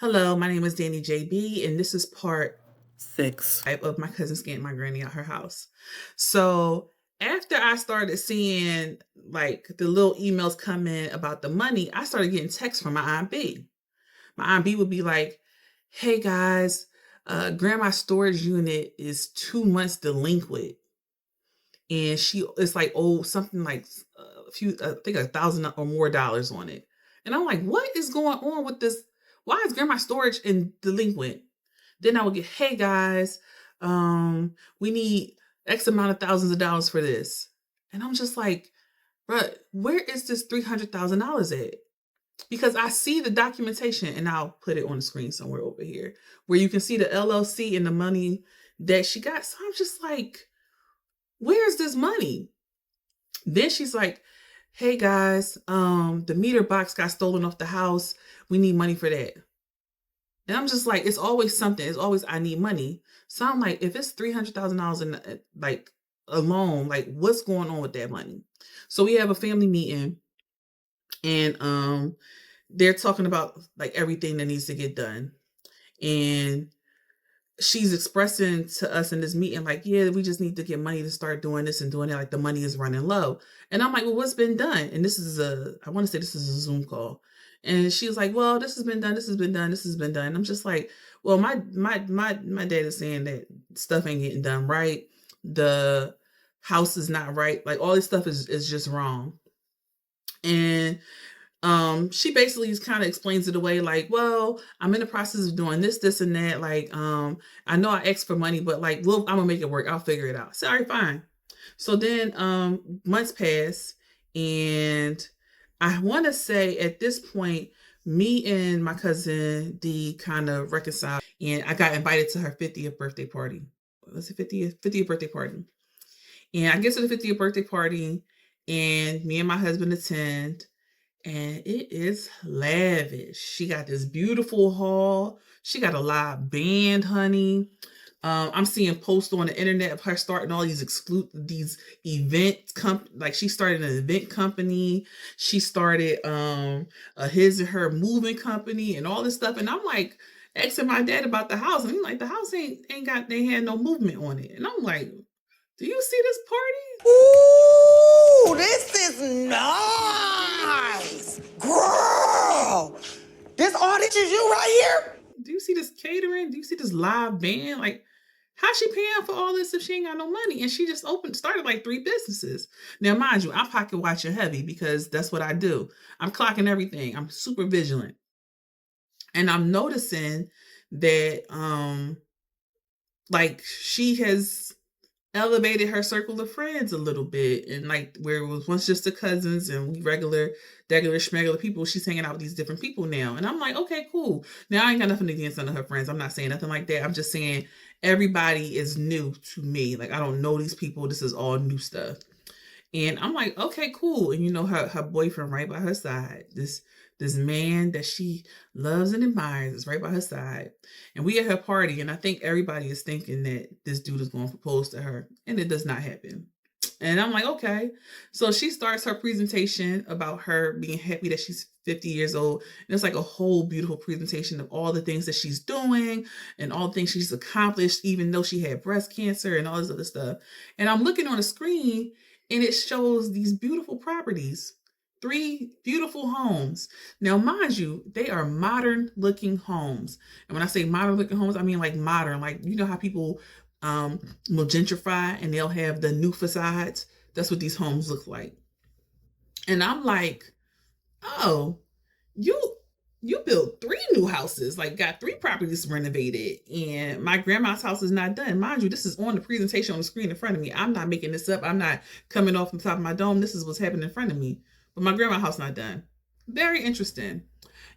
Hello, my name is Danny JB, and this is part 6. of my cousin scanning my granny out her house. So after I started seeing like the little emails come in about the money, I started getting texts from my Aunt B. My Aunt B would be like, "Hey guys, grandma's storage unit is 2 months delinquent, and she it's like something like a few, I think $1,000 or more on it." And I'm like, "What is going on with this? Why is grandma storage in delinquent?" Then I would get, "Hey guys, we need X amount of thousands of dollars for this." And I'm just like, "Bruh, where is this $300,000 at?" Because I see the documentation, and I'll put it on the screen somewhere over here where you can see the LLC and the money that she got. So I'm just like, where's this money? Then she's like, "Hey guys, the meter box got stolen off the house. We need money for that." And I'm just like, it's always something. It's always I need money. So I'm like, if it's $300,000 in like alone, like what's going on with that money? So we have a family meeting, and they're talking about like everything that needs to get done. And she's expressing to us in this meeting, like, yeah, we just need to get money to start doing this and doing that. Like the money is running low. And I'm like, well, what's been done? And I want to say this is a Zoom call. And she was like, well, this has been done, this has been done, this has been done. And I'm just like, well, my dad is saying that stuff ain't getting done right. The house is not right. Like all this stuff is just wrong. And she basically just kind of explains it away like, well, I'm in the process of doing this and that. Like, I know I asked for money, but like, well, I'm gonna make it work. I'll figure it out. So, all right, fine. So then months pass, and I want to say at this point, me and my cousin D kind of reconciled, and I got invited to her 50th birthday party. Was it 50th birthday party? And I get to the 50th birthday party, and me and my husband attend, and it is lavish. She got this beautiful hall. She got a live band, honey. I'm seeing posts on the internet of her starting all these event like she started an event company. She started a his and her moving company and all this stuff. And I'm like asking my dad about the house, and he's like, the house ain't got they had no movement on it. And I'm like, do you see this party? Ooh, this is nice. Girl, this all this is you right here? Do you see this catering? Do you see this live band? Like, how's she paying for all this if she ain't got no money? And she just started like 3 businesses. Now, mind you, I'm pocket watching heavy because that's what I do. I'm clocking everything. I'm super vigilant. And I'm noticing that like she has elevated her circle of friends a little bit, and like where it was once just the cousins and we regular schmegular people, she's hanging out with these different people now. And I'm like, okay, cool. Now I ain't got nothing against none of her friends. I'm not saying nothing like that. I'm just saying everybody is new to me. Like I don't know these people. This is all new stuff. And I'm like, okay, cool. And you know, her boyfriend right by her side, this man that she loves and admires is right by her side. And we at her party, and I think everybody is thinking that this dude is going to propose to her, and it does not happen. And I'm like, okay. So she starts her presentation about her being happy that she's 50 years old. And it's like a whole beautiful presentation of all the things that she's doing and all the things she's accomplished, even though she had breast cancer and all this other stuff. And I'm looking on the screen, and it shows these beautiful properties, 3 beautiful homes. Now, mind you, they are modern looking homes. And when I say modern looking homes, I mean like modern, like you know how people will gentrify and they'll have the new facades. That's what these homes look like. And I'm like, oh, you you built 3 new houses, like got 3 properties renovated, and my grandma's house is not done. Mind you, this is on the presentation on the screen in front of me. I'm not making this up. I'm not coming off the top of my dome. This is what's happening in front of me. But my grandma's house not done. Very interesting.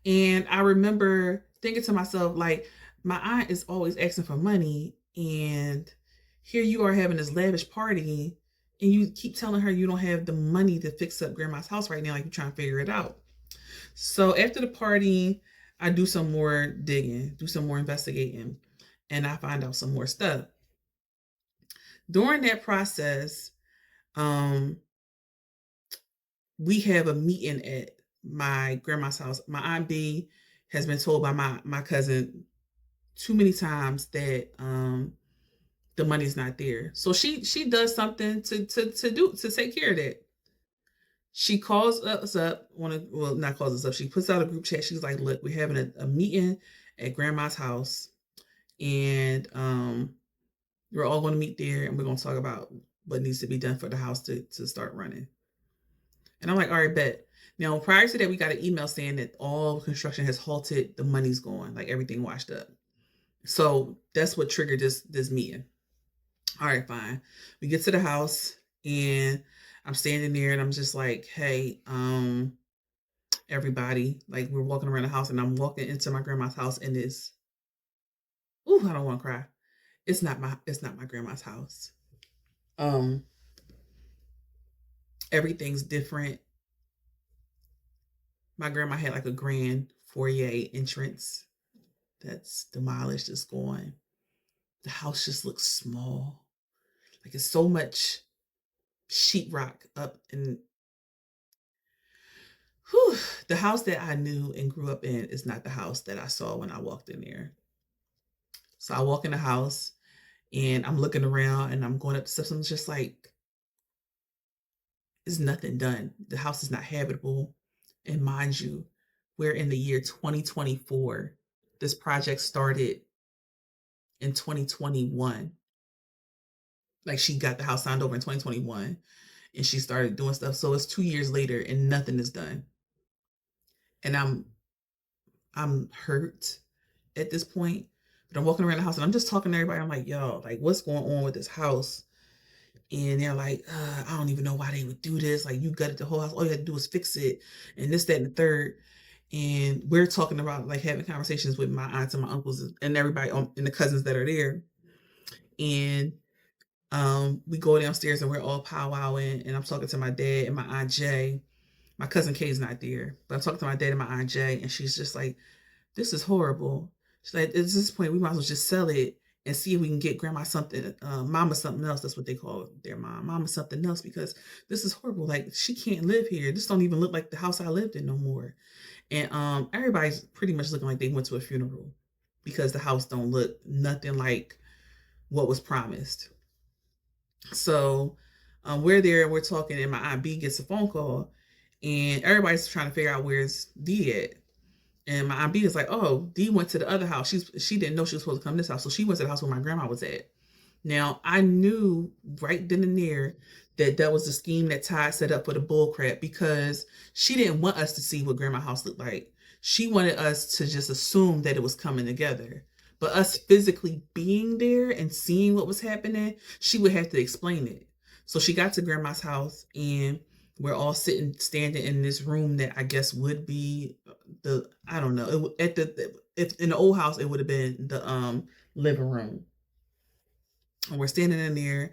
And I remember thinking to myself, like, my aunt is always asking for money, and here you are having this lavish party, and you keep telling her you don't have the money to fix up grandma's house right now, like you're trying to figure it out. So after the party, I do some more digging, do some more investigating, and I find out some more stuff. During that process, um, we have a meeting at my grandma's house. My aunt B has been told by my cousin too many times that the money's not there. So she does something to take care of that. She calls us up, well, not calls us up. She puts out a group chat. She's like, "Look, we're having a meeting at grandma's house, and we're all going to meet there, and we're going to talk about what needs to be done for the house to start running." And I'm like, "All right, bet." Now, prior to that, we got an email saying that all construction has halted. The money's gone, like everything washed up. So that's what triggered this meeting. All right, fine. We get to the house, and I'm standing there, and I'm just like, "Hey, everybody," like we're walking around the house, and I'm walking into my grandma's house, and it's, ooh, I don't want to cry. It's not my grandma's house. Um, Everything's different. My grandma had like a grand foyer entrance that's demolished, it's gone. The house just looks small. Like it's so much sheetrock up, and whew, the house that I knew and grew up in is not the house that I saw when I walked in there. So I walk in the house, and I'm looking around, and I'm going up the steps. I'm just like, there's nothing done. The house is not habitable. And mind you, we're in the year 2024. This project started in 2021. Like she got the house signed over in 2021, and she started doing stuff. So it's 2 years later and nothing is done. And I'm hurt at this point. But I'm walking around the house, and I'm just talking to everybody. I'm like, "Yo, like what's going on with this house?" And they're like, "I don't even know why they would do this. Like you gutted the whole house. All you had to do was fix it, and this, that, and the third." And we're talking about like having conversations with my aunts and my uncles and everybody and the cousins that are there. And we go downstairs, and we're all powwowing, and I'm talking to my dad and my aunt Jay. My cousin Kay's not there, but I'm talking to my dad and my aunt Jay, and she's just like, "This is horrible." She's like, "At this point, we might as well just sell it and see if we can get grandma something, mama something else." That's what they call their mama something else, because this is horrible. Like she can't live here. This don't even look like the house I lived in no more. And everybody's pretty much looking like they went to a funeral, because the house don't look nothing like what was promised. So we're there, and we're talking, and my aunt B gets a phone call, and everybody's trying to figure out where's D at. And my aunt B is like, "Oh, D went to the other house. She didn't know she was supposed to come to this house, so she went to the house where my grandma was at." Now I knew right then and there that that was the scheme that Ty set up for the bull crap, because she didn't want us to see what grandma's house looked like. She wanted us to just assume that it was coming together. But us physically being there and seeing what was happening, she would have to explain it. So she got to grandma's house, and we're all standing in this room that I guess would be I don't know, if in the old house it would have been the living room. And we're standing in there,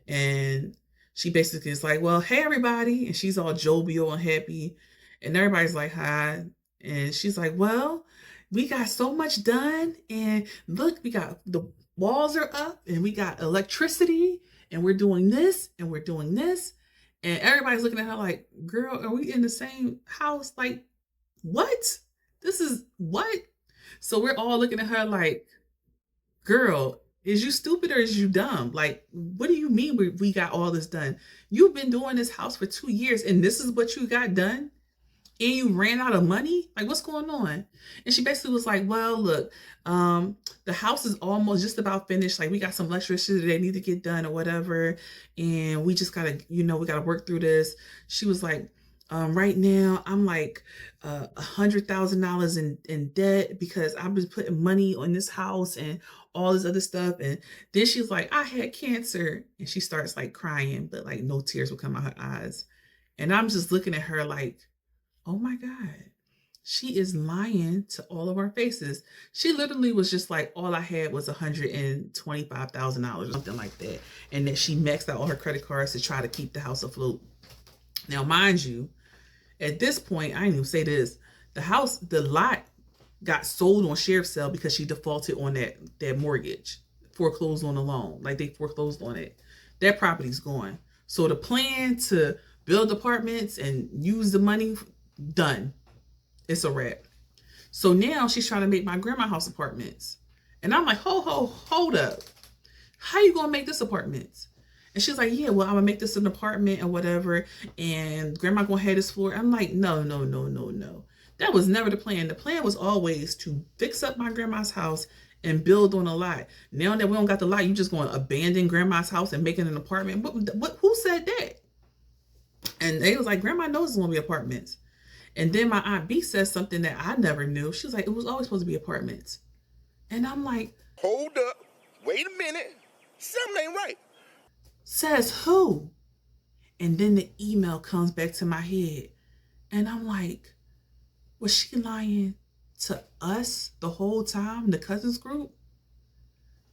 and she basically is like, "Well, hey everybody," and she's all jovial and happy, and everybody's like, "Hi," and she's like, "Well, we got so much done, and look, we got the walls are up, and we got electricity, and we're doing this, and we're doing this," and everybody's looking at her like, "Girl, are we in the same house? Like, what? This is what?" So we're all looking at her like, "Girl, is you stupid or is you dumb? Like, what do you mean we got all this done? You've been doing this house for 2 years, and this is what you got done? And you ran out of money? Like, what's going on?" And she basically was like, "Well, look, the house is almost just about finished. Like, we got some electricity that need to get done or whatever. And we just gotta, we gotta work through this." She was like, "Right now, I'm like $100,000 in debt, because I've been putting money on this house and all this other stuff." And then she's like, "I had cancer." And she starts like crying, but like no tears will come out her eyes. And I'm just looking at her like, oh my God, she is lying to all of our faces. She literally was just like, all I had was $125,000 or something like that. And that she maxed out all her credit cards to try to keep the house afloat. Now, mind you, at this point, I didn't even say this. The lot got sold on sheriff's sale because she defaulted on that mortgage, foreclosed on the loan. Like they foreclosed on it. That property's gone. So the plan to build apartments and use the money, done. It's a wrap. So now she's trying to make my grandma house apartments. And I'm like, hold up. How you gonna make this apartments? And she's like, yeah, well, I'm gonna make this an apartment or whatever, and grandma gonna have this floor. I'm like, no, no, no, no, no. That was never the plan. The plan was always to fix up my grandma's house and build on a lot. Now that we don't got the lot, you just gonna abandon grandma's house and make it an apartment? Who said that? And they was like, grandma knows it's gonna be apartments. And then my aunt B says something that I never knew. She was like, it was always supposed to be apartments. And I'm like, Hold up. Wait a minute. Something ain't right. says who? And then the email comes back to my head. And I'm like, was she lying to us the whole time, the cousins group?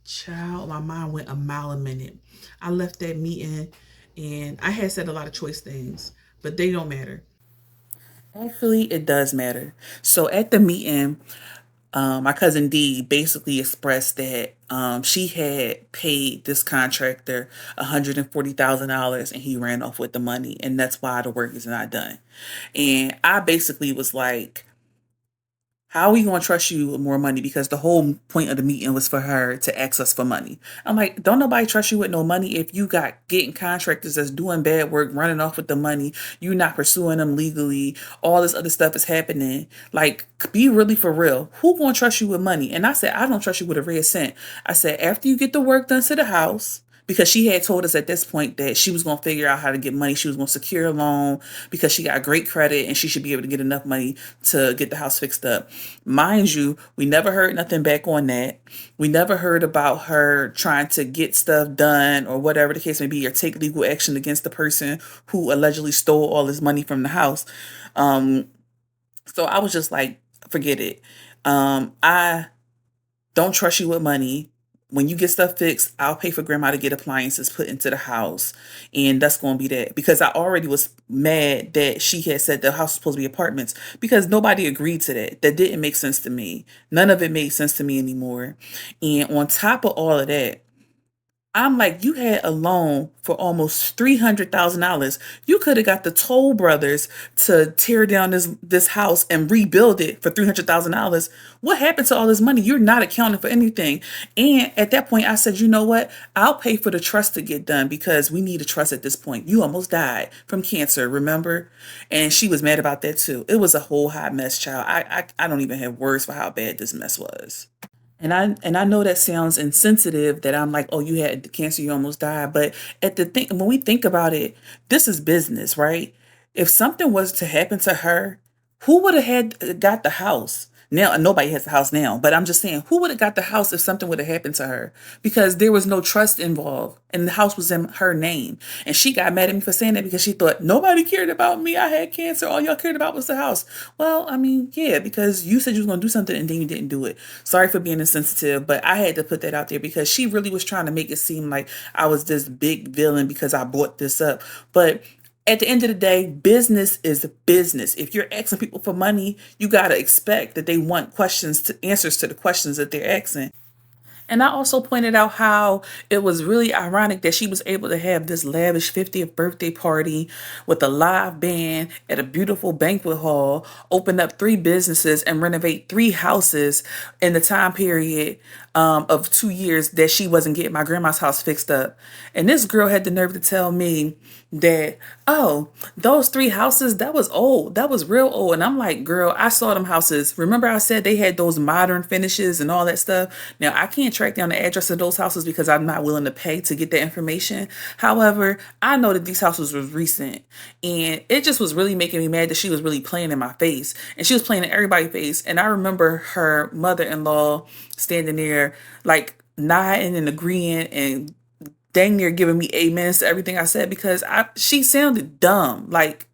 Child, my mind went a mile a minute. I left that meeting and I had said a lot of choice things, but they don't matter. Actually, it does matter. So at the meeting, my cousin D basically expressed that she had paid this contractor $140,000 and he ran off with the money, and that's why the work is not done. And I basically was like, how are we going to trust you with more money? Because the whole point of the meeting was for her to ask us for money. I'm like, don't nobody trust you with no money if you got getting contractors that's doing bad work, running off with the money. You're not pursuing them legally. All this other stuff is happening. Like, be really for real. Who going to trust you with money? And I said, I don't trust you with a red cent. I said, after you get the work done to the house, because she had told us at this point that she was going to figure out how to get money. She was going to secure a loan because she got great credit and she should be able to get enough money to get the house fixed up. Mind you, we never heard nothing back on that. We never heard about her trying to get stuff done or whatever the case may be, or take legal action against the person who allegedly stole all this money from the house. So I was just like, forget it. I don't trust you with money. When you get stuff fixed, I'll pay for grandma to get appliances put into the house. And that's going to be that. Because I already was mad that she had said the house was supposed to be apartments. Because nobody agreed to that. That didn't make sense to me. None of it made sense to me anymore. And on top of all of that, I'm like, you had a loan for almost $300,000. You could have got the Toll Brothers to tear down this house and rebuild it for $300,000. What happened to all this money? You're not accounting for anything. And at that point, I said, you know what? I'll pay for the trust to get done because we need a trust at this point. You almost died from cancer, remember? And she was mad about that too. It was a whole hot mess, child. I don't even have words for how bad this mess was. And I know that sounds insensitive that I'm like, oh, you had cancer, you almost died. But when we think about it, this is business, right? If something was to happen to her, who would have got the house? Now nobody has the house now, but I'm just saying, who would have got the house if something would have happened to her? Because there was no trust involved, and the house was in her name. And she got mad at me for saying that because she thought nobody cared about me. I had cancer. All y'all cared about was the house. Well, I mean, yeah, because you said you was gonna do something and then you didn't do it. Sorry for being insensitive, but I had to put that out there because she really was trying to make it seem like I was this big villain because I brought this up. But at the end of the day, business is business. If you're asking people for money, you got to expect that they want answers to the questions that they're asking. And I also pointed out how it was really ironic that she was able to have this lavish 50th birthday party with a live band at a beautiful banquet hall, open up 3 businesses, and renovate 3 houses in the time period of 2 years that she wasn't getting my grandma's house fixed up. And this girl had the nerve to tell me that, oh, those 3 houses, that was old. That was real old. And I'm like, girl, I saw them houses. Remember I said they had those modern finishes and all that stuff? Now, I can't track down the address of those houses because I'm not willing to pay to get that information. However, I know that these houses was recent. And it just was really making me mad that she was really playing in my face. And she was playing in everybody's face. And I remember her mother-in-law standing there like nodding and agreeing and dang near giving me amens to everything I said because she sounded dumb. Like,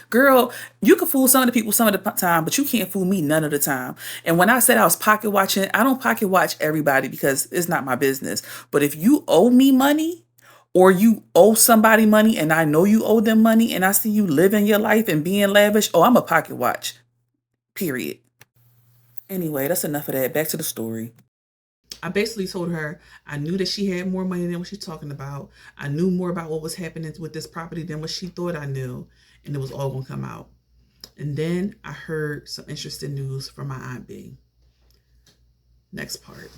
girl, you can fool some of the people some of the time, but you can't fool me none of the time. And when I said I was pocket watching, I don't pocket watch everybody because it's not my business. But if you owe me money or you owe somebody money and I know you owe them money and I see you living your life and being lavish, oh, I'm a pocket watch. Period. Anyway, that's enough of that. Back to the story. I basically told her I knew that she had more money than what she's talking about. I knew more about what was happening with this property than what she thought I knew, and it was all gonna come out. And then I heard some interesting news from my Aunt B. Next part.